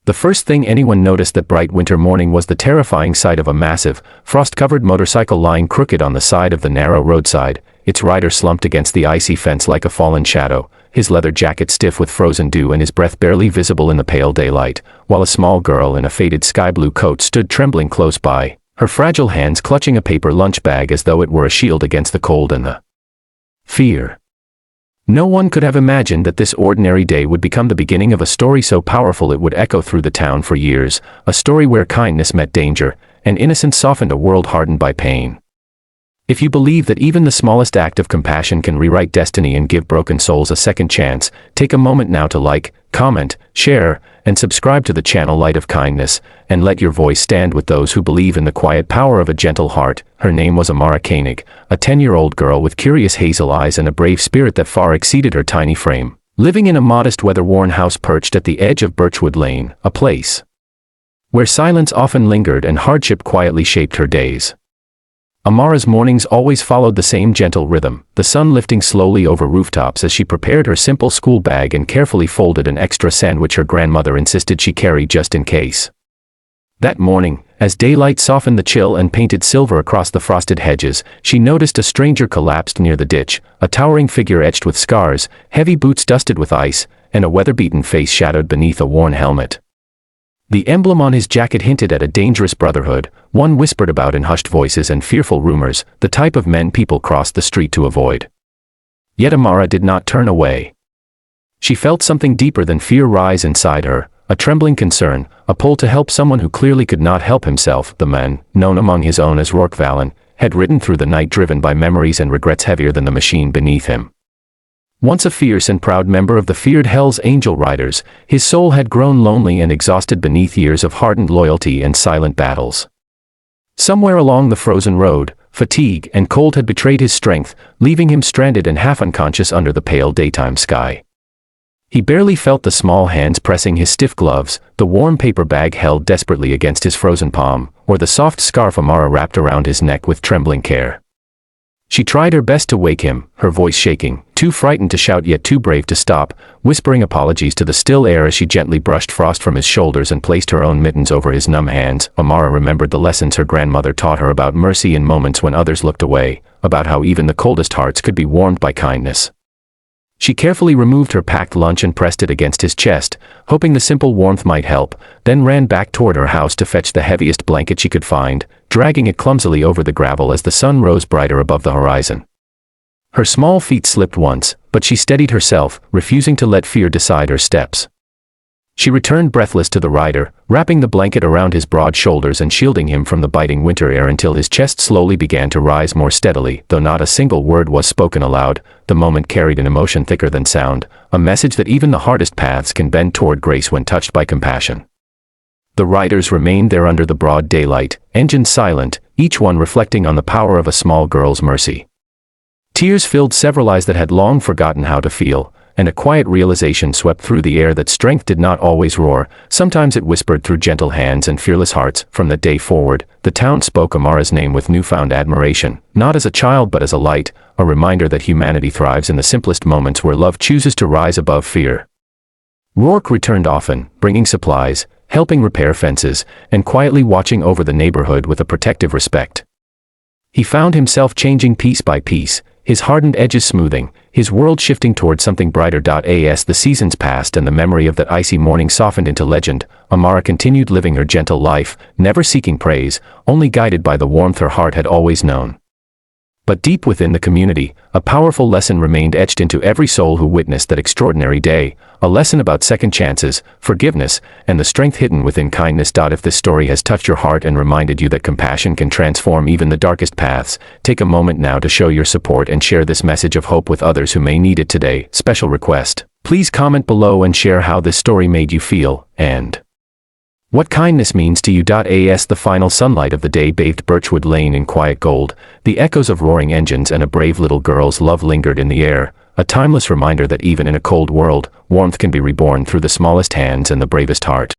The first thing anyone noticed that bright winter morning was the terrifying sight of a massive, frost-covered motorcycle lying crooked on the side of the narrow roadside, its rider slumped against the icy fence like a fallen shadow, his leather jacket stiff with frozen dew and his breath barely visible in the pale daylight, while a small girl in a faded sky-blue coat stood trembling close by, her fragile hands clutching a paper lunch bag as though it were a shield against the cold and the fear. No one could have imagined that this ordinary day would become the beginning of a story so powerful it would echo through the town for years, a story where kindness met danger, and innocence softened a world hardened by pain. If you believe that even the smallest act of compassion can rewrite destiny and give broken souls a second chance, take a moment now to like, comment, share, and subscribe to the channel Light of Kindness, and let your voice stand with those who believe in the quiet power of a gentle heart. Her name was Amara Koenig, a 10-year-old girl with curious hazel eyes and a brave spirit that far exceeded her tiny frame, living in a modest weather-worn house perched at the edge of Birchwood Lane, a place where silence often lingered and hardship quietly shaped her days. Amara's mornings always followed the same gentle rhythm, the sun lifting slowly over rooftops as she prepared her simple school bag and carefully folded an extra sandwich her grandmother insisted she carry just in case. That morning, as daylight softened the chill and painted silver across the frosted hedges, she noticed a stranger collapsed near the ditch, a towering figure etched with scars, heavy boots dusted with ice, and a weather-beaten face shadowed beneath a worn helmet. The emblem on his jacket hinted at a dangerous brotherhood, one whispered about in hushed voices and fearful rumors, the type of men people crossed the street to avoid. Yet Amara did not turn away. She felt something deeper than fear rise inside her, a trembling concern, a pull to help someone who clearly could not help himself. The man, known among his own as Rourke Vallon, had ridden through the night driven by memories and regrets heavier than the machine beneath him. Once a fierce and proud member of the feared Hell's Angel Riders, his soul had grown lonely and exhausted beneath years of hardened loyalty and silent battles. Somewhere along the frozen road, fatigue and cold had betrayed his strength, leaving him stranded and half unconscious under the pale daytime sky. He barely felt the small hands pressing his stiff gloves, the warm paper bag held desperately against his frozen palm, or the soft scarf Amara wrapped around his neck with trembling care. She tried her best to wake him, her voice shaking, too frightened to shout yet too brave to stop, whispering apologies to the still air as she gently brushed frost from his shoulders and placed her own mittens over his numb hands. Amara remembered the lessons her grandmother taught her about mercy in moments when others looked away, about how even the coldest hearts could be warmed by kindness. She carefully removed her packed lunch and pressed it against his chest, hoping the simple warmth might help, then ran back toward her house to fetch the heaviest blanket she could find, dragging it clumsily over the gravel as the sun rose brighter above the horizon. Her small feet slipped once, but she steadied herself, refusing to let fear decide her steps. She returned breathless to the rider, wrapping the blanket around his broad shoulders and shielding him from the biting winter air until his chest slowly began to rise more steadily. Though not a single word was spoken aloud, the moment carried an emotion thicker than sound, a message that even the hardest paths can bend toward grace when touched by compassion. The riders remained there under the broad daylight, engines silent, each one reflecting on the power of a small girl's mercy. Tears filled several eyes that had long forgotten how to feel, and a quiet realization swept through the air that strength did not always roar, sometimes it whispered through gentle hands and fearless hearts. From that day forward, the town spoke Amara's name with newfound admiration, not as a child but as a light, a reminder that humanity thrives in the simplest moments where love chooses to rise above fear. Rourke returned often, bringing supplies, helping repair fences, and quietly watching over the neighborhood with a protective respect. He found himself changing piece by piece, his hardened edges smoothing, his world shifting toward something brighter. As the seasons passed and the memory of that icy morning softened into legend, Amara continued living her gentle life, never seeking praise, only guided by the warmth her heart had always known. But deep within the community, a powerful lesson remained etched into every soul who witnessed that extraordinary day, a lesson about second chances, forgiveness, and the strength hidden within kindness. If this story has touched your heart and reminded you that compassion can transform even the darkest paths, take a moment now to show your support and share this message of hope with others who may need it today. Special request: please comment below and share how this story made you feel, and what kindness means to you. As the final sunlight of the day bathed Birchwood Lane in quiet gold, the echoes of roaring engines and a brave little girl's love lingered in the air, a timeless reminder that even in a cold world, warmth can be reborn through the smallest hands and the bravest heart.